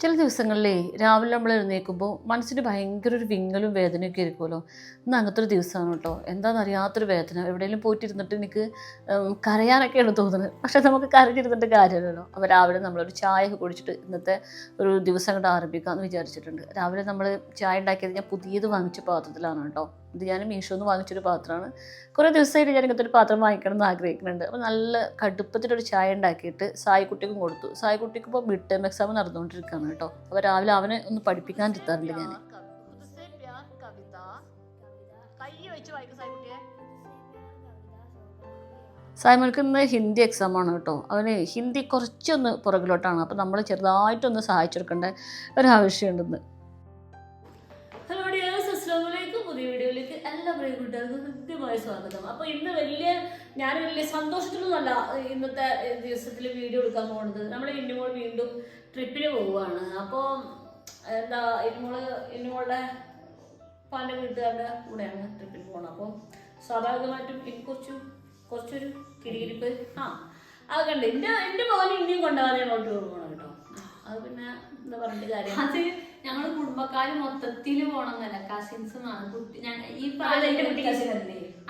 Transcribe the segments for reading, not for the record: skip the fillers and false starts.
ചില ദിവസങ്ങളിലേ രാവിലെ നമ്മൾ എഴുന്നേൽക്കുമ്പോൾ മനസ്സിന് ഭയങ്കര ഒരു വിങ്ങലും വേദനയൊക്കെ ആയിരിക്കുമല്ലോ. ഇന്ന് അങ്ങനത്തെ ഒരു ദിവസമാണ് കേട്ടോ. എന്താണെന്നറിയാത്തൊരു വേദന. എവിടെയെങ്കിലും പോയിട്ടിരുന്നിട്ട് എനിക്ക് കരയാനൊക്കെയാണ് തോന്നുന്നത്. പക്ഷേ നമുക്ക് കരഞ്ഞിരുന്നിട്ട് കാര്യമില്ലല്ലോ. അപ്പോൾ രാവിലെ നമ്മളൊരു ചായ ഒക്കെ കുടിച്ചിട്ട് ഇന്നത്തെ ഒരു ദിവസം അങ്ങോട്ട് ആരംഭിക്കാമെന്ന് വിചാരിച്ചിട്ടുണ്ട്. രാവിലെ നമ്മൾ ചായ ഉണ്ടാക്കിയത് ഞാൻ പുതിയത് വാങ്ങിച്ച പാത്രത്തിലാണ് കേട്ടോ. ഇത് ഞാൻ മീഷോന്ന് വാങ്ങിച്ചൊരു പാത്രമാണ്. കുറേ ദിവസമായിട്ട് ഞാൻ ഇങ്ങനത്തെ ഒരു പാത്രം വാങ്ങിക്കണം എന്ന് ആഗ്രഹിക്കുന്നുണ്ട്. അപ്പോൾ നല്ല കടുപ്പത്തിലൊരു ചായ ഉണ്ടാക്കിയിട്ട് സായിക്കുട്ടിക്കും കൊടുത്തു. സായിക്കുട്ടിക്ക് ഇപ്പോൾ മിഡ് ടേം എക്സാം നടന്നുകൊണ്ടിരിക്കുകയാണ് കേട്ടോ. അപ്പോൾ രാവിലെ അവനെ ഒന്ന് പഠിപ്പിക്കാനിരുത്താറുണ്ട് ഞാൻ. സായ്മോൾക്ക് ഇന്ന് ഹിന്ദി എക്സാമാണ് കേട്ടോ. അവന് ഹിന്ദി കുറച്ചൊന്ന് പുറകിലോട്ടാണ്. അപ്പോൾ നമ്മൾ ചെറുതായിട്ടൊന്ന് സഹായിച്ചെടുക്കേണ്ട ഒരാവശ്യമുണ്ടെന്ന്. ഹലോ ഡിയേഴ്സ്, അസ്സലാമു അലൈക്കും. പുതിയ വീഡിയോയിലേക്ക് എല്ലാ പ്രിയ കൂട്ടുകാർക്കും കൃത്യമായ സ്വാഗതം. അപ്പോൾ ഇന്ന് ഞാൻ വലിയ സന്തോഷത്തിലൊന്നുമല്ല ഇന്നത്തെ ദിവസത്തിൽ വീഡിയോ എടുക്കാൻ പോകുന്നത്. നമ്മൾ ഇന്നുമോൾ വീണ്ടും ട്രിപ്പിന് പോവുകയാണ്. അപ്പോൾ എന്താ ഇന്നുമോളുടെ പാൻ്റെ വീട്ടുകാരുടെ കൂടെയാണ് ട്രിപ്പിന് പോകുന്നത്. അപ്പോൾ സ്വാഭാവികമായിട്ടും എനിക്ക് കുറച്ചൊരു കിരികിരിപ്പ് അതൊക്കെ ഉണ്ട്. എൻ്റെ മോനെ ഇനിയും കൊണ്ടുപോകാതെ അങ്ങോട്ട് പോകണം കേട്ടോ. അത് പിന്നെ എന്താ പറഞ്ഞിട്ട് കാര്യം, അത് ഞങ്ങള് കുടുംബക്കാര് മൊത്തത്തിൽ പോണമെന്നല്ല, കസിൻസ്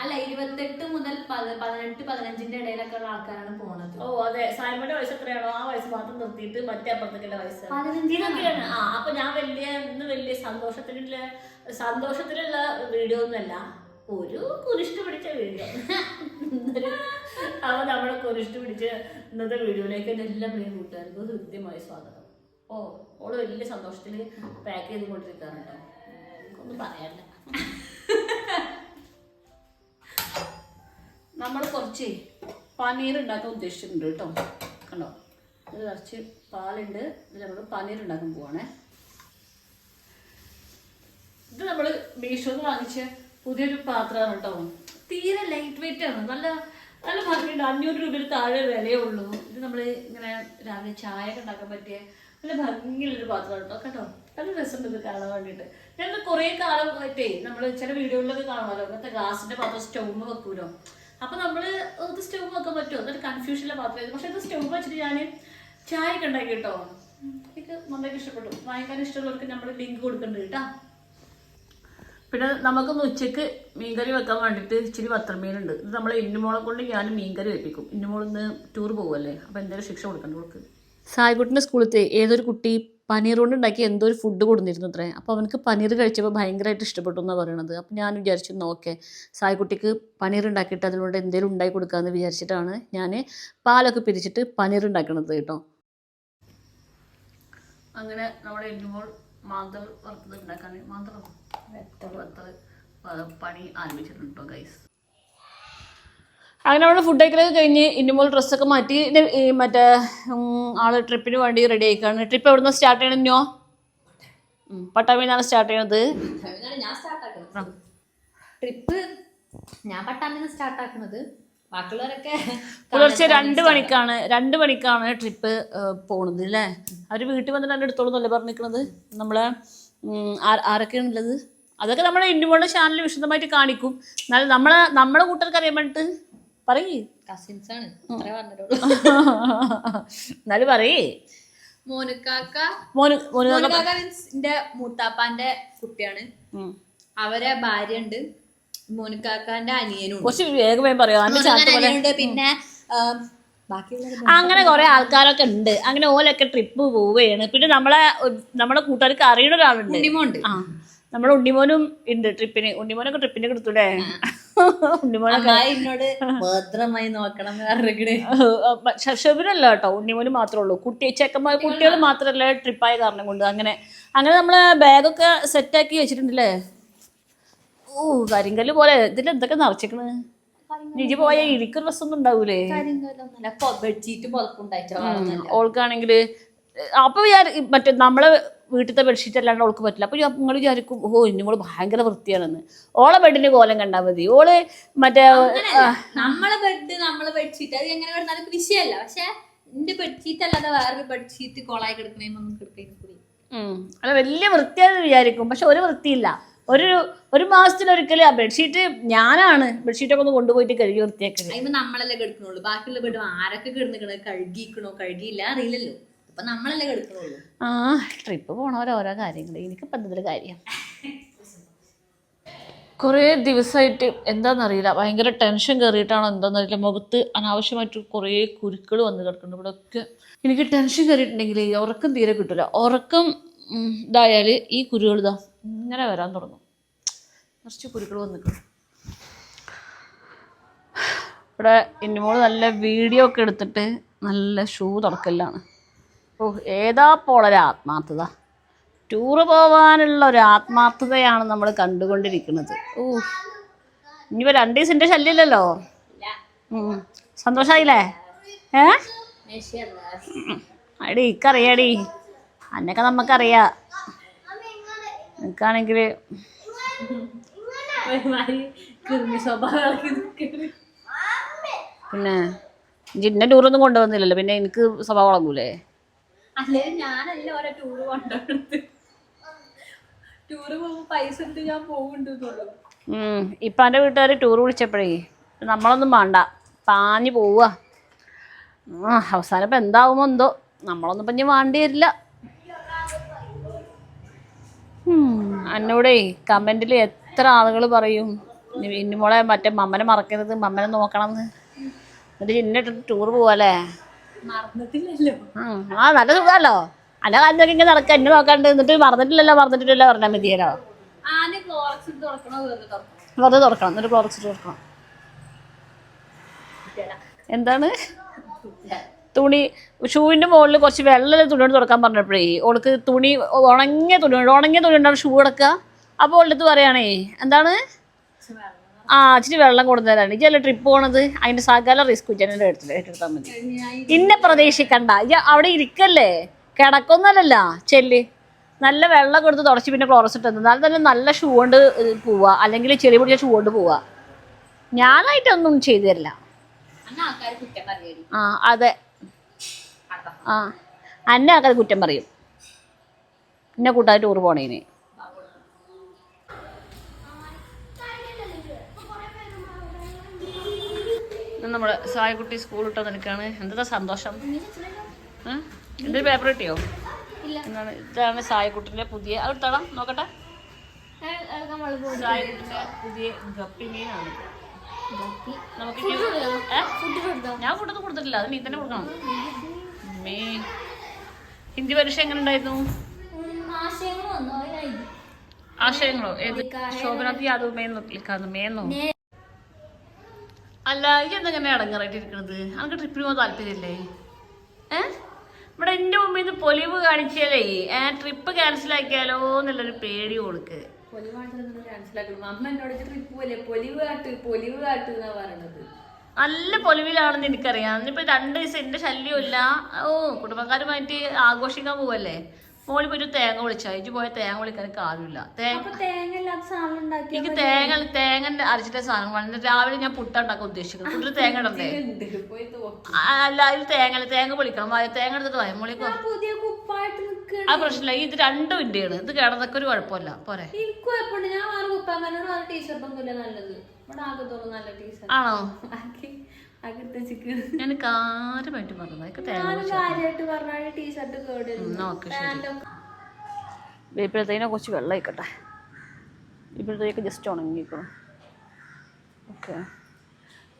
അല്ല 28 മുതൽ 18-15 ഇടയിലൊക്കെ ഉള്ള ആൾക്കാരാണ് പോണത്. ഓ അതെ, സായ്മയുടെ വയസ്സ് എത്രയാണോ ആ വയസ്സ് മാത്രം നിർത്തിയിട്ട് മറ്റേ അപ്പുറത്തേക്കുള്ള വയസ്സ് 15 ആ. അപ്പൊ ഞാൻ വലിയ സന്തോഷത്തിലുള്ള വീഡിയോ ഒന്നുമല്ല, ഒരു കുരിഷ്ട പിടിച്ച വീഡിയോ. അപ്പൊ നമ്മളെ കുരിഷ്ട പിടിച്ച ഇന്നത്തെ വീഡിയോയിലേക്ക് എല്ലാ പ്രിയ കൂട്ടുകാർക്കും ഹൃദ്യമായ സ്വാഗതം. ഓള് വലിയ സന്തോഷത്തിൽ പാക്ക് ചെയ്തുകൊണ്ടിരിക്കാണ് കേട്ടോ. ഒന്നും പറയാനില്ല. നമ്മൾ കുറച്ച് പനീർ ഉണ്ടാക്കാൻ ഉദ്ദേശിച്ചിട്ടുണ്ട് കേട്ടോ. കണ്ടോ, ഇത് കുറച്ച് പാലുണ്ട്. ഇത് നമ്മൾ പനീർ ഉണ്ടാക്കാൻ പോവാണേ. ഇത് നമ്മൾ മീഷോന്ന് വാങ്ങിച്ച പുതിയൊരു പാത്രമാണ് കേട്ടോ. തീരെ ലൈറ്റ് വെയിറ്റ് ആണ്. നല്ല ഭംഗിയുണ്ട്. 500 രൂപയിൽ താഴെ വിലയേ ഉള്ളൂ. ഇത് നമ്മൾ ഇങ്ങനെ രാവിലെ ചായ ഒക്കെ ഉണ്ടാക്കാൻ പറ്റിയ നല്ല ഭംഗിയുള്ളൊരു പാത്രമാണ് കേട്ടോ. കേട്ടോ, നല്ല രസമുണ്ട് ഇത് കാണാൻ വേണ്ടിയിട്ട്. ഞാൻ കുറേ കാലമായിട്ടേ നമ്മൾ ചില വീഡിയോകളിലൊക്കെ കാണുമല്ലോ, ഇങ്ങനത്തെ ഗ്ലാസിൻ്റെ പാത്രം സ്റ്റൗമ്മ് വെക്കൂലോ. അപ്പോൾ നമ്മൾ ഇത് സ്റ്റൗവ് വെക്കാൻ പറ്റുമോ എന്നൊരു കൺഫ്യൂഷനുള്ള പാത്രമായിരുന്നു. പക്ഷേ ഇത് സ്റ്റൗവ് വെച്ചിട്ട് ഞാൻ ചായ ഒക്കെ ഉണ്ടാക്കി കേട്ടോ. എനിക്ക് നന്നായിട്ട് ഇഷ്ടപ്പെട്ടു. വാങ്ങിക്കാൻ ഇഷ്ടമുള്ളവർക്ക് നമ്മൾ ലിങ്ക് കൊടുക്കുന്നുണ്ട് കേട്ടോ. പിന്നെ നമുക്കൊന്ന് ഉച്ചയ്ക്ക് മീൻകറി വെക്കാൻ വേണ്ടിയിട്ട് ഇച്ചിരി വത്തർമീനുണ്ട്. ഇത് നമ്മളെ ഇന്നുമോളെ കൊണ്ട് ഞാൻ മീൻകറി വെപ്പിക്കും. ഇന്നുമോളിന്ന് ടൂർ പോകുമല്ലേ, അപ്പോൾ എന്തെങ്കിലും ശിക്ഷ കൊടുക്കണ്ട കൊടുക്ക്. സായ്കുട്ടിൻ്റെ സ്കൂളിലത്തെ ഏതൊരു കുട്ടി പനീർ കൊണ്ട് ഉണ്ടാക്കി എന്തോ ഒരു ഫുഡ് കൊടുത്തിരുന്നു അത്രേ. അപ്പോൾ അവനക്ക് പനീർ കഴിച്ചപ്പോൾ ഭയങ്കരമായിട്ട് ഇഷ്ടപ്പെട്ടു എന്നാണ് പറയണത്. അപ്പോൾ ഞാൻ വിചാരിച്ചു ഓക്കെ, സായ്കുട്ടിക്ക് പനീർ ഉണ്ടാക്കിയിട്ട് അതിലൂടെ എന്തെങ്കിലും ഉണ്ടാക്കി കൊടുക്കാമെന്ന് വിചാരിച്ചിട്ടാണ് ഞാൻ പാലൊക്കെ പിരിച്ചിട്ട് പനീർ ഉണ്ടാക്കണത് കേട്ടോ. അങ്ങനെ നമ്മുടെ ഇന്നുമോൾ മാന്തൾ വറുത്തത് ഉണ്ടാക്കാൻ പണി ആരംഭിച്ചിട്ടുണ്ട് കേട്ടോ ഗൈസ്. അങ്ങനെ നമ്മൾ ഫുഡ് കഴിക്കലൊക്കെ കഴിഞ്ഞ് ഇന്നുമോൾ ഡ്രസ്സൊക്കെ മാറ്റി മറ്റേ ആള് ട്രിപ്പിന് വേണ്ടി റെഡി ആയിക്കാണ്. ട്രിപ്പ് എവിടെ നിന്ന് സ്റ്റാർട്ട് ചെയ്യണമെന്നോ? പട്ടാമ്പിന്നാണ് സ്റ്റാർട്ട് ചെയ്യണത്. ട്രിപ്പ് ഞാൻ പട്ടാമ്പിന്ന് സ്റ്റാർട്ട് ആക്കുന്നത്. ബാക്കിയുള്ളവരൊക്കെ പുലർച്ചെ 2 മണിക്കാണ് ട്രിപ്പ് പോണത് അല്ലേ. അവർ വീട്ടിൽ വന്നിട്ട് എൻ്റെ അടുത്തോളന്നല്ലേ പറഞ്ഞിരിക്കണത്. നമ്മളെ ആരൊക്കെയാണുള്ളത് അതൊക്കെ നമ്മുടെ ഇന്നുമോളുടെ ചാനലിൽ വിശദമായിട്ട് കാണിക്കും. എന്നാലും നമ്മളെ കൂട്ടർക്ക് അറിയാൻ വേണ്ടിട്ട് പറയേ. കസിൻസ് ആണ് എന്നാലും പറയേ. മോനുക്കാക്ക എന്റെ മൂത്താപ്പാന്റെ കുട്ടിയാണ്. അവരെ ഭാര്യ ഉണ്ട്, മോനുക്കാക്കാന്റെ അനിയനും. കുറച്ച് വേഗം പറയാം. പിന്നെ അങ്ങനെ കുറെ ആൾക്കാരൊക്കെ ഉണ്ട്. അങ്ങനെ ഓലൊക്കെ ട്രിപ്പ് പോവുകയാണ്. പിന്നെ നമ്മളെ കൂട്ടുകാർക്ക് അറിയുന്ന ഒരാളുണ്ട്. നമ്മളെ ഉണ്ണിമോനും ഉണ്ട് ട്രിപ്പിന്. ഉണ്ണിമോനൊക്കെ ട്രിപ്പിന് കൊടുത്തൂടെ? ഉണ്ണിമോനൊക്കെ എന്നോട് ഭദ്രമായി നോക്കണം പറഞ്ഞിട്ട്. ഷെബിനല്ല കേട്ടോ, ഉണ്ണിമോന് മാത്രമേ ഉള്ളൂ. കുട്ടികൾ മാത്രമല്ല ട്രിപ്പായ കാരണം കൊണ്ട്. അങ്ങനെ നമ്മള് ബാഗൊക്കെ സെറ്റാക്കി വെച്ചിട്ടുണ്ടല്ലേ. ഓ, കരിങ്കല്ല് പോലെ. ഇതിൽ എന്തൊക്കെ നിറച്ചേക്കണ്. നിജി പോയ ഇരിക്കുന്ന ഡ്രസ്സൊന്നും ഉണ്ടാവൂലേ? ഓൾക്കാണെങ്കിൽ അപ്പൊ മറ്റേ നമ്മളെ വീട്ടിലത്തെ ബെഡ്ഷീറ്റ് അല്ലാണ്ട് ഓൾക്ക് പറ്റില്ല. അപ്പൊ നിങ്ങൾ വിചാരിക്കും ഇന്നുമോള് ഭയങ്കര വൃത്തിയാണെന്ന്. ഓളെ ബെഡിന്റെ കോലം കണ്ടാൽ മതി. ഓള് മറ്റേ നമ്മളെ ബെഡ്ഷീറ്റ് അത് എങ്ങനെ കിടന്നാലും വിഷയമല്ല. പക്ഷെ എന്റെ ബെഡ്ഷീറ്റ് അല്ലാതെ വേറൊരു ബെഡ്ഷീറ്റ് കോളായി കിടക്കണേന്നൊന്നും കിടക്കുന്നു. അല്ല, വലിയ വൃത്തിയാണെന്ന് വിചാരിക്കും. പക്ഷെ ഒരു വൃത്തിയില്ല. ഒരു മാസത്തിലൊരിക്കലും ആ ബെഡ്ഷീറ്റ് ഞാനാണ് ബെഡ്ഷീറ്റൊക്കെ ഒന്ന് കൊണ്ടുപോയിട്ട് കഴുകി വൃത്തിയാക്കുന്നത്. അതിന് നമ്മളല്ലേ കിടക്കണുള്ളൂ. ബാക്കിയുള്ള ബെഡ് ആരൊക്കെ കിടന്നിക്കണത് കഴുകിക്കണോ കഴുകിയില്ല അറിയില്ലല്ലോ. അപ്പൊ നമ്മളല്ലേ കെടുക്കണുള്ളൂ. ആ ട്രിപ്പ് പോണവരോ ഓരോ കാര്യങ്ങൾ, എനിക്കിപ്പോൾ എന്തെങ്കിലും കാര്യം. കുറേ ദിവസമായിട്ട് എന്താണെന്നറിയില്ല, ഭയങ്കര ടെൻഷൻ കയറിയിട്ടാണോ എന്താണെന്നറിയില്ല, മുഖത്ത് അനാവശ്യമായിട്ട് കുറേ കുരുക്കൾ വന്ന് കിടക്കുന്നുണ്ട് ഇവിടെയൊക്കെ. എനിക്ക് ടെൻഷൻ കയറിയിട്ടുണ്ടെങ്കിൽ ഉറക്കം തീരെ കിട്ടില്ല. ഉറക്കം ഇതായാൽ ഈ കുരുകൾ ഇതാ ഇങ്ങനെ വരാൻ തുടങ്ങും. കുറച്ച് കുരുക്കൾ വന്നിട്ടുണ്ട്. ഇവിടെ ഇന്നുമോള് നല്ല വീഡിയോ ഒക്കെ എടുത്തിട്ട് നല്ല ഷൂ തുറക്കലാണ്. ഓ ഏതാ പോളൊരു ആത്മാർത്ഥത, ടൂറ് പോകാനുള്ള ഒരു ആത്മാർത്ഥതയാണ് നമ്മൾ കണ്ടുകൊണ്ടിരിക്കുന്നത്. ഓ ഇനിയിപ്പോൾ 2 ദിവസത്തിൻ്റെ ശല്യമില്ലല്ലോ. സന്തോഷമായില്ലേ? അടി ഇക്കറിയാടി, അന്നൊക്കെ നമുക്കറിയാം. എനിക്കാണെങ്കിൽ പിന്നെ ജിന്നെ ടൂറൊന്നും കൊണ്ടുവന്നില്ലല്ലോ, പിന്നെ എനിക്ക് സ്വഭാവം വളങ്ങൂലേ? അല്ലേ ഞാനല്ലേ ഓരോ ടൂറ് കൊണ്ടുപോകുന്നത്. ടൂറ് പോകുമ്പോൾ പൈസ എടുത്ത് ഞാൻ പോകുന്നുണ്ട്. ഇപ്പം എൻ്റെ വീട്ടുകാർ ടൂർ വിളിച്ചപ്പോഴേ നമ്മളൊന്നും വേണ്ട, പാഞ്ഞു പോവുക. അവസാനം ഇപ്പം എന്താവുമോ എന്തോ, നമ്മളൊന്നും ഇപ്പം ഞാൻ വേണ്ടി വരില്ല. എന്നോടേ കമൻറ്റിൽ എത്ര ആളുകൾ പറയും ഇന്നുമോളെ മറ്റേ മമ്മനെ മറക്കരുത്, മമ്മനെ നോക്കണം എന്ന്. എന്നിട്ട് ഇന്നിട്ടിട്ട് ടൂർ പോവാല്ലേ? മറന്നിട്ടില്ലല്ലോ. നല്ല സുഖമല്ലോ. അല്ല കാലത്തൊക്കെ ഇങ്ങനെ നടക്കുക, എന്നെ നോക്കാണ്ട്. എന്നിട്ട് മറന്നിട്ടില്ലല്ലോ പറഞ്ഞാൽ മതിയല്ലോ. വെറുതെ തുറക്കണം, എന്നിട്ട് ക്ലോറക്സ് തുറക്കണം. എന്താണ് തുണി ഷൂവിൻ്റെ മുകളിൽ കുറച്ച് വെള്ളം തുണിയോട് തുറക്കാൻ പറഞ്ഞപ്പോഴേ ഓൾക്ക് തുണി ഉണങ്ങിയ തുണി ഉണ്ടാവും ഷൂ കിടക്കുക. അപ്പോൾ ഓളടുത്ത് പറയുകയാണേ എന്താണ് ഇച്ചിരി വെള്ളം കൊടുത്തതാണ്. ഇജല്ല ട്രിപ്പ് പോണത്, അതിൻ്റെ സകല റിസ്ക് ജനൻ്റെ ഏറ്റെടുത്താൽ മതി. ഇന്നെ പ്രതീക്ഷിക്കണ്ട, അവിടെ ഇരിക്കല്ലേ, കിടക്കൊന്നല്ല. ചെല്ല് നല്ല വെള്ളം കൊടുത്ത് തുടച്ച് പിന്നെ ക്ലോറസ് ഇട്ടത്. എന്നാലും തന്നെ നല്ല ഷൂ കൊണ്ട് പോവുക, അല്ലെങ്കിൽ ചെറിയ പിടിച്ച ഷൂ കൊണ്ട് പോവുക. ഞാനായിട്ടൊന്നും ചെയ്തു തരില്ല. അതെ അന്നെ ആൾക്കാർ കുറ്റം പറയും എന്നെ കൂട്ടാതെ ടൂർ പോണേന്. നമ്മുടെ സായക്കുട്ടി സ്കൂളിട്ട് നിൽക്കുകയാണ്. എന്താ സന്തോഷം? എന്തൊരു പേപ്പർ കിട്ടിയോ? എന്താണ് ഇതാണ് സായക്കുട്ടിൻ്റെ പുതിയ, അതെടുത്തോളാം നോക്കട്ടെ. സായക്കുട്ടിൻ്റെ പുതിയ ഗപ്പി മീനാണ്. നമുക്ക് ഞാൻ ഫുഡൊന്നും കൊടുത്തിട്ടില്ല, അത് നീ തന്നെ കൊടുക്കണം. ഹിന്ദി പരീക്ഷ എങ്ങനെ ഉണ്ടായിരുന്നു? ആശയങ്ങളോ? ഏത്? ശോഭനാഥ് യാദവ് മേന്നോ? അല്ല ഇതെന്തെങ്ങനെ അടങ്ങാറായിട്ട് ഇരിക്കണത്? നമുക്ക് ട്രിപ്പിന് പോകാൻ താല്പര്യമില്ലേ? ഇവിടെ എൻ്റെ മുമ്പിൽ നിന്ന് പൊലിവ് കാണിച്ചാലേ ട്രിപ്പ് ക്യാൻസൽ ആക്കിയാലോ എന്നുള്ളൊരു പേടി കൊടുക്ക്. നല്ല പൊലിവിലാണെന്ന് എനിക്കറിയാം. ഇനിയിപ്പോൾ 2 ദിവസം എൻ്റെ ശല്യമില്ല. കുടുംബക്കാരുമായിട്ട് ആഘോഷിക്കാൻ പോവല്ലേ. മോളി പോയിട്ട് തേങ്ങ വിളിച്ചാൽ ഇജ്ജ് പോയ തേങ്ങ വിളിക്കാൻ കാര്യമില്ല. എനിക്ക് തേങ്ങൻ്റെ അരച്ചിട്ട സാധനം വേണം. രാവിലെ ഞാൻ പുട്ട ഉണ്ടാക്കാൻ ഉദ്ദേശിക്കുന്നത്. പുട്ടിന് തേങ്ങ ഇടണ്ടേ? അല്ല അതിൽ തേങ്ങ പൊളിക്കണം. തേങ്ങ എടുത്തിട്ട് വയമോളിക്കോ ആ പ്രശ്നമില്ല. ഇത് 2 ഇന്ത്യയാണ്. ഇത് കിടന്നൊക്കെ ഒരു കുഴപ്പമില്ല. പോരെ ആണോ? ഞാൻ കാര്യമായിട്ട് പറഞ്ഞത് വേപ്പിലത്തേനെ കുറച്ച് വെള്ളം ആയിക്കട്ടെ. വേപ്പിലത്തേക്ക് ജസ്റ്റ് ഉണങ്ങിക്കണം. ഓക്കെ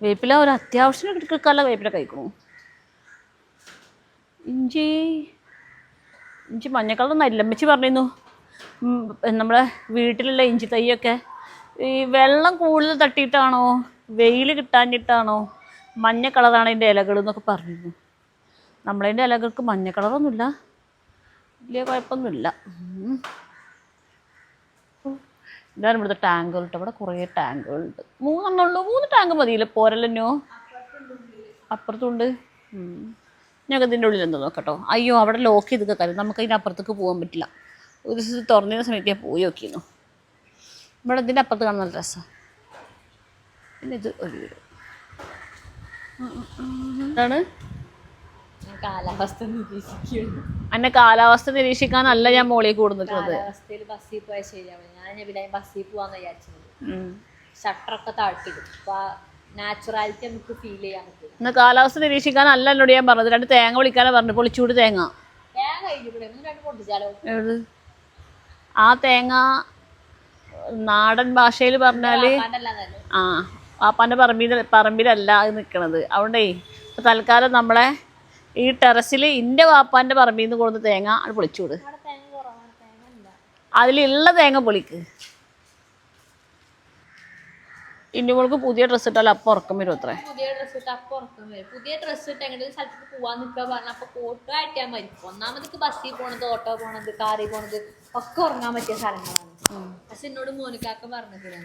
വേപ്പില ഒരു അത്യാവശ്യം കിടക്കാനുള്ള വേപ്പില കഴിക്കണു. ഇഞ്ചി മഞ്ഞ കളർ നല്ലമ്മച്ചി പറഞ്ഞിരുന്നു. നമ്മളെ വീട്ടിലുള്ള ഇഞ്ചി തൈയൊക്കെ ഈ വെള്ളം കൂടുതൽ തട്ടിയിട്ടാണോ വെയിൽ കിട്ടാഞ്ഞിട്ടാണോ മഞ്ഞ കളറാണ് അതിൻ്റെ ഇലകൾ എന്നൊക്കെ പറഞ്ഞിരുന്നു. നമ്മളതിൻ്റെ ഇലകൾക്ക് മഞ്ഞ കളറൊന്നുമില്ല, വലിയ കുഴപ്പമൊന്നുമില്ല. ഇതാണ് ഇവിടുത്തെ ടാങ്കുകൾ കേട്ടോ. ഇവിടെ കുറേ ടാങ്കുകളുണ്ട്. 3 ഉള്ളൂ. 3 ടാങ്ക് മതിയില്ല, പോരല്ലോ. അപ്പുറത്തുണ്ട്. ഞങ്ങൾക്ക് ഇതിൻ്റെ ഉള്ളിൽ എന്താ നോക്കട്ടോ. അയ്യോ അവിടെ ലോക്ക് ചെയ്തൊക്കെ കാര്യം നമുക്ക് അതിൻ്റെ അപ്പുറത്തേക്ക് പോകാൻ പറ്റില്ല. ഒരു ദിവസം തുറന്നിരുന്ന സമയത്ത് ഞാൻ പോയി നോക്കിയിരുന്നു. ഇവിടെ ഇതിൻ്റെ അപ്പുറത്ത് കാണാൻ നല്ല രസമാണ്. പിന്നെ ഇത് ഒരു വീട്. എന്താണ് കാലാവസ്ഥ നിരീക്ഷിക്കുന്നു. എന്നെ കാലാവസ്ഥ നിരീക്ഷിക്കാനല്ല ഞാൻ മോളിൽ കൂടുന്നിട്ടുള്ളത്. കാലാവസ്ഥയിൽ ബസ്സിൽ പോയാൽ ശരിയാവില്ല. ഞാൻ ബസ്സിൽ പോവാന്ന് വിചാരിച്ചത്. ഷട്ടറൊക്കെ താഴ്ത്തിടും. അപ്പൊ നാച്ചുറാലിറ്റി നമുക്ക് ഫീൽ ചെയ്യാൻ പറ്റും. ഇന്ന് കാലാവസ്ഥ നിരീക്ഷിക്കാനല്ല എന്നോട് ഞാൻ പറഞ്ഞത്. 2 തേങ്ങ വിളിക്കാനാണ് പറഞ്ഞു. പൊളിച്ചൂട് തേങ്ങ ഞാൻ കഴിഞ്ഞു രണ്ട് പൊട്ടിച്ചാലോ? ആ തേങ്ങ നാടൻ ഭാഷയിൽ പറഞ്ഞാല് ആ വാപ്പാൻ്റെ പറമ്പിലല്ല അത് നിൽക്കണത്. അതുകൊണ്ടേ ഇപ്പം തൽക്കാലം നമ്മളെ ഈ ടെറസിൽ എൻ്റെ വാപ്പാൻ്റെ പറമ്പിൽ നിന്ന് കൊടുത്ത് തേങ്ങ അത് പൊളിച്ചുവിട്. അതിലുള്ള തേങ്ങ പൊളിക്ക്. ഇന്നുമോൾക്ക് പുതിയ ഡ്രസ്സ് ഇട്ടാൽ അപ്പം ഉറക്കം വരും അത്രേ. പുതിയ ഡ്രസ്സ് ഇട്ട് അപ്പം ഉറക്കം വരും. പുതിയ ഡ്രസ്സ് ഇട്ട് എങ്ങനെയും സ്ഥലത്തേക്ക് പോവാൻ നിൽക്കുക പറഞ്ഞ അപ്പൊ കോട്ട് ആയിട്ടാൽ മരിക്കും. ഒന്നാമത് ബസ്സിൽ പോണത്, ഓട്ടോ പോണത്, കാറിൽ പോണത് ഒക്കെ ഉറങ്ങാൻ പറ്റിയ സ്ഥലങ്ങളാണ്. പക്ഷെ എന്നോട് മോനിക്കാക്ക പറഞ്ഞിട്ടുണ്ട്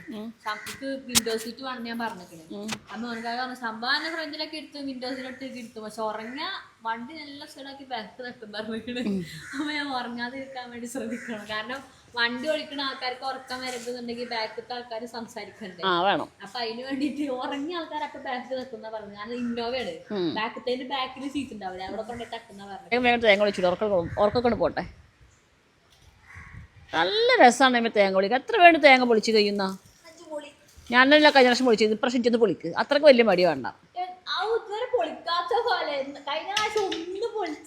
നമുക്ക് വിൻഡോ സീറ്റ് വേണം ഞാൻ പറഞ്ഞിട്ടുണ്ട്. ആ മോനിക്കാക്ക പറഞ്ഞു സംഭവം ഫ്രണ്ടിലൊക്കെ എടുത്ത് വിൻഡോസിലൊക്കെ എടുത്തു. പക്ഷെ ഉറങ്ങിയ വണ്ടി നല്ല സൈഡാക്കി ബാക്ക് തട്ടും പറഞ്ഞിട്ടുണ്ട്. അപ്പൊ ഞാൻ ഉറങ്ങാതിരിക്കാൻ വേണ്ടി ശ്രദ്ധിക്കണം. കാരണം വണ്ടി ഓടിക്കുന്ന ആൾക്കാർക്ക് ഉറക്കം വരുന്നുണ്ടെങ്കിൽ ബാക്കത്തെ ആൾക്കാർ സംസാരിക്കണ്ടേ, അപ്പൊ അതിന് വേണ്ടിട്ട് ഉറങ്ങിയ ആൾക്കാർ അപ്പൊ ബാക്ക് തട്ടുന്ന പറഞ്ഞു. ഞാൻ ഇന്നോവയാണ്, ബാക്കത്തേന്റെ ബാക്കിൽ സീറ്റ് ഉണ്ടാവില്ല, അവിടെ കൊണ്ട് തട്ടുന്ന പറഞ്ഞു. ഉറക്കൊക്കെ പോട്ടെ. നല്ല രസമാണ് ഇപ്പം തേങ്ങ പൊളിക്കുക. എത്ര വേണ്ടി തേങ്ങ പൊളിച്ച് കഴിയുന്ന ഞാനല്ല കഴിഞ്ഞ പ്രാവശ്യം പൊളിച്ചത്. ഇപ്രാവശ്യം ചെന്ന് പൊളിക്ക്. അത്രക്ക് വലിയ മടി വേണ്ട.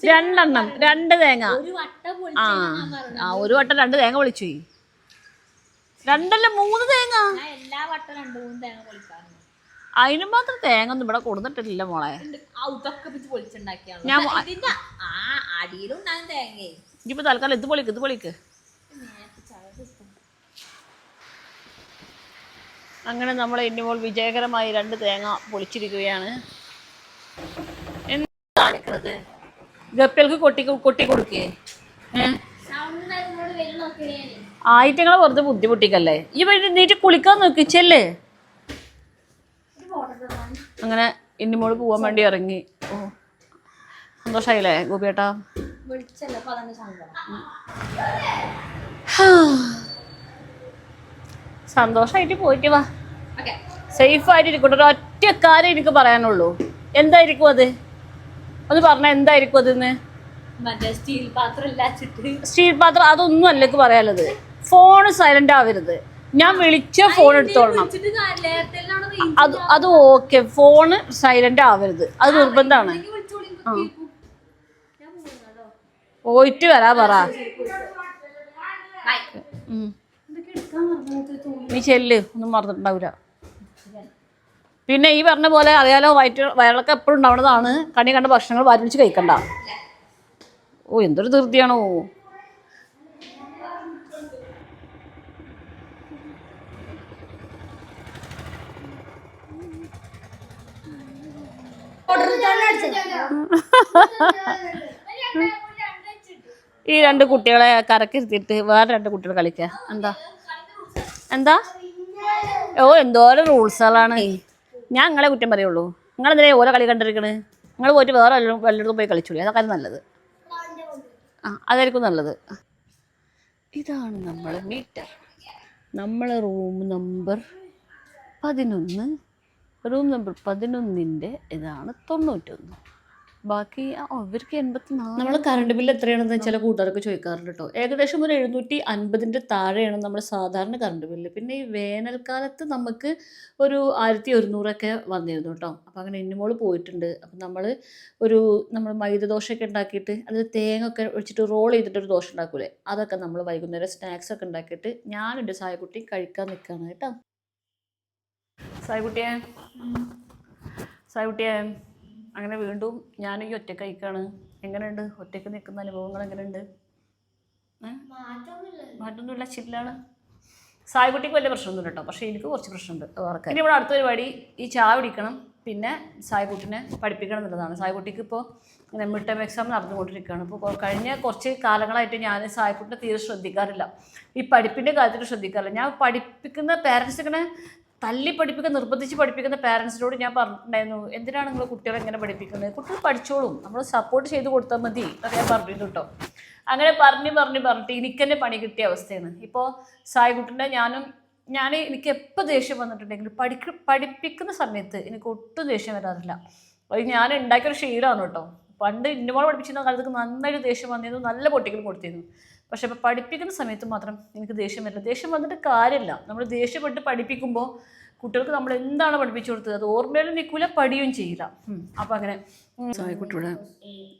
2 തേങ്ങ ഒരു വട്ടം 2 തേങ്ങ പൊളിച്ചു പോയി. 2 അല്ല 3 തേങ്ങ. അതിന് മാത്രം തേങ്ങ ഒന്നും ഇവിടെ കൊടുത്തിട്ടില്ല മോളെ. ഞാൻ ഇനിയിപ്പോ തൽക്കാലം ഇത് പൊളിക്ക്. അങ്ങനെ നമ്മൾ ഇന്നിപ്പോൾ വിജയകരമായി 2 തേങ്ങ പൊളിച്ചിരിക്കുകയാണ്. ഗപ്പികൾക്ക് കൊട്ടി കൊടുക്കേ ആയിട്ടങ്ങളെ വെറുതെ ബുദ്ധിമുട്ടിക്കല്ലേ. ഈ വഴി നീറ്റ് കുളിക്കാൻ നോക്കിച്ചല്ലേ. അങ്ങനെ ഇന്നിമോള് പോവാൻ വേണ്ടി ഇറങ്ങി. ഓ സന്തോഷായില്ലേ ഗോപിയേട്ടാ? സന്തോഷായിട്ട് പോയിട്ട് വാ. സേഫ് ആയിട്ട് ഇരിക്കട്ടെ. ഒരു ഒറ്റ കാര്യം എനിക്ക് പറയാനുള്ളൂ. എന്തായിരിക്കും അത്? ഒന്ന് പറഞ്ഞാൽ എന്തായിരിക്കും അതെന്ന്? സ്റ്റീൽ പാത്രം അതൊന്നും അല്ല എനിക്ക് പറയാനുള്ളത്. ഫോണ് സൈലന്റ് ആവരുത്. ഞാൻ വിളിച്ച ഫോൺ എടുത്തോളണം. അത് ഓക്കെ. ഫോണ് സൈലന്റ് ആവരുത്. അത് നിർബന്ധമാണ്. പോയിട്ട് വരാ പറ. നീ ചെല്ല്. ഒന്നും മറന്നിട്ടുണ്ടാവില്ല. പിന്നെ ഈ പറഞ്ഞ പോലെ അറിയാലോ, വയറിളക്കം എപ്പോഴും ഉണ്ടാവുന്നതാണ്. കണ്ണി കണ്ട ഭക്ഷണങ്ങൾ വാരിച്ച് കഴിക്കണ്ട. ഓ എന്തൊരു ധൃതിയാണോ. ഈ 2 കുട്ടികളെ കരക്കിരുത്തിയിട്ട് വേറെ 2 കുട്ടികൾ കളിക്കുക. എന്താ ഓ എന്തോരം റൂൾസുകളാണ്. ഞാൻ നിങ്ങളെ കുറ്റം പറയുള്ളൂ. നിങ്ങളെന്തിനാ ഓരോ കളി കണ്ടിരിക്കണ്? നിങ്ങൾ പോയിട്ട് വേറെ വല്ലയിടത്തും പോയി കളിച്ചോളൂ. അതൊക്കെ നല്ലത്. അതായിരിക്കും നല്ലത്. ഇതാണ് നമ്മളെ മീറ്റർ. നമ്മളെ റൂം നമ്പർ 11. റൂം നമ്പർ 11ൻ്റെ ഇതാണ് 91. ബാക്കി അവർക്ക് 84. നമ്മൾ കറണ്ട് ബില്ല് എത്രയാണെന്ന് വെച്ചാൽ കൂട്ടുകാരൊക്കെ ചോദിക്കാറുണ്ട് കേട്ടോ. ഏകദേശം ഒരു 750ൻ്റെ താഴെയാണ് നമ്മുടെ സാധാരണ കറണ്ട് ബില്ല്. പിന്നെ ഈ വേനൽക്കാലത്ത് നമുക്ക് ഒരു 1100 വന്നിരുന്നു കേട്ടോ. അപ്പോൾ അങ്ങനെ ഇന്നുമോൾ പോയിട്ടുണ്ട്. അപ്പം നമ്മൾ മൈദദോശയൊക്കെ ഉണ്ടാക്കിയിട്ട് അതിൽ തേങ്ങ ഒക്കെ ഒഴിച്ചിട്ട് റോൾ ചെയ്തിട്ടൊരു ദോശ ഉണ്ടാക്കൂലേ, അതൊക്കെ നമ്മൾ വൈകുന്നേരം സ്നാക്സൊക്കെ ഉണ്ടാക്കിയിട്ട് ഞാനുണ്ട് സായക്കുട്ടി കഴിക്കാൻ നിൽക്കുകയാണ് കേട്ടോ. സായക്കുട്ടിയെ അങ്ങനെ വീണ്ടും ഞാൻ ഈ ഒറ്റയ്ക്ക് കഴിക്കാണ്. എങ്ങനെയുണ്ട് ഒറ്റയ്ക്ക് നിൽക്കുന്ന അനുഭവങ്ങൾ? എങ്ങനെയുണ്ട്? മാറ്റൊന്നുമില്ല, ചില്ലാണ്. സായക്കുട്ടിക്ക് വലിയ പ്രശ്നമൊന്നുമില്ല കേട്ടോ. പക്ഷേ എനിക്ക് കുറച്ച് പ്രശ്നമുണ്ട്. ഓർക്കാൻ ഇനി ഇവിടെ അടുത്ത പരിപാടി ഈ ചായ പിടിക്കണം, പിന്നെ സായക്കുട്ടിനെ പഠിപ്പിക്കണം എന്നുള്ളതാണ്. സായക്കുട്ടിക്ക് ഇപ്പോൾ മിഡ് ടേം എക്സാം നടന്നുകൊണ്ടിരിക്കുകയാണ്. ഇപ്പോൾ കഴിഞ്ഞ കുറച്ച് കാലങ്ങളായിട്ട് ഞാൻ സായക്കുട്ടിനെ തീരെ ശ്രദ്ധിക്കാറില്ല. ഈ പഠിപ്പിൻ്റെ കാര്യത്തിൽ ശ്രദ്ധിക്കാറില്ല. ഞാൻ പഠിപ്പിക്കുന്ന പാരൻസ് ഇങ്ങനെ തല്ലി പഠിപ്പിക്കുക, നിർബന്ധിച്ച് പഠിപ്പിക്കുന്ന പാരൻസിനോട് ഞാൻ പറഞ്ഞിട്ടുണ്ടായിരുന്നു, എന്തിനാണ് നിങ്ങൾ കുട്ടികളെ എങ്ങനെ പഠിപ്പിക്കുന്നത്? കുട്ടികൾ പഠിച്ചോളും, നമ്മൾ സപ്പോർട്ട് ചെയ്ത് കൊടുത്താൽ മതി എന്നൊക്കെ ഞാൻ പറഞ്ഞിരുന്നു കേട്ടോ. അങ്ങനെ പറഞ്ഞിട്ട് എനിക്ക് തന്നെ പണി കിട്ടിയ അവസ്ഥയാണ്. ഇപ്പോൾ സായിക്കുട്ടിൻ്റെ എനിക്ക് എപ്പോൾ ദേഷ്യം വന്നിട്ടുണ്ടെങ്കിലും പഠിപ്പിക്കുന്ന സമയത്ത് എനിക്ക് ഒട്ടും ദേഷ്യം വരാറില്ല. അത് ഞാൻ ഉണ്ടാക്കിയൊരു ശീലമാണ് കേട്ടോ. പണ്ട് ഇന്നുമോൾ പഠിപ്പിച്ചിരുന്ന കാലത്തേക്ക് നന്നായിട്ട് ദേഷ്യം വന്നിരുന്നു, നല്ല പൊട്ടിക്കലും കൊടുത്തിരുന്നു. പക്ഷെ ഇപ്പോൾ പഠിപ്പിക്കുന്ന സമയത്ത് മാത്രം എനിക്ക് ദേഷ്യം വരില്ല. ദേഷ്യം വന്നിട്ട് കാര്യമില്ല. നമ്മൾ ദേഷ്യപ്പെട്ട് പഠിപ്പിക്കുമ്പോൾ കുട്ടികൾക്ക് നമ്മൾ എന്താണ് പഠിപ്പിച്ചു കൊടുത്തത് അത് ഓർമ്മയിലും നിൽക്കില്ല, പഠിക്കുകയും ചെയ്യില്ല. അപ്പോൾ അങ്ങനെ സായിക്കുട്ടി ഇവിടെ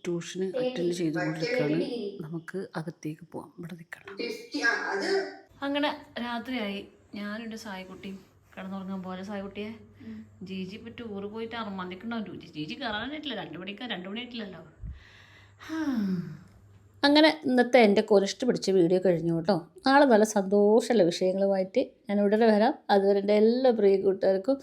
ട്യൂഷന് അറ്റൻഡ് ചെയ്തുകൊണ്ടിരിക്കുകയാണ്. നമുക്ക് അകത്തേക്ക് പോവാം, ഇവിടെ നിൽക്കണം. അങ്ങനെ രാത്രിയായി. ഞാനുണ്ട് സായിക്കുട്ടിയും കിടന്നുറങ്ങാൻ പോലെ. സായിക്കുട്ടിയെ ജീജി ഇപ്പോൾ ടൂറ് പോയിട്ട് അറമാന്തിക്കുണ്ടാവും. ജീജി കയറാനായിട്ടില്ല, 2 മണിയായിട്ടില്ലല്ലോ. അങ്ങനെ ഇന്നത്തെ എൻ്റെ കൊനിഷ്ട് പിടിച്ച വീഡിയോ കഴിഞ്ഞു കേട്ടോ. നാളെ നല്ല സന്തോഷമുള്ള വിഷയങ്ങളുമായിട്ട് ഞാൻ ഉടനെ വരാം. അതുവരെ എൻ്റെ എല്ലാ പ്രിയ കൂട്ടുകാർക്കും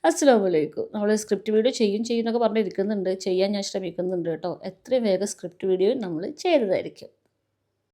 അസ്സലാമു അലൈക്കും. നമ്മൾ സ്ക്രിപ്റ്റ് വീഡിയോ ചെയ്യുന്നൊക്കെ പറഞ്ഞിരിക്കുന്നുണ്ട്, ചെയ്യാൻ ഞാൻ ശ്രമിക്കുന്നുണ്ട് കേട്ടോ. എത്രയും വേഗം സ്ക്രിപ്റ്റ് വീഡിയോ നമ്മൾ ചെയ്തതായിരിക്കും.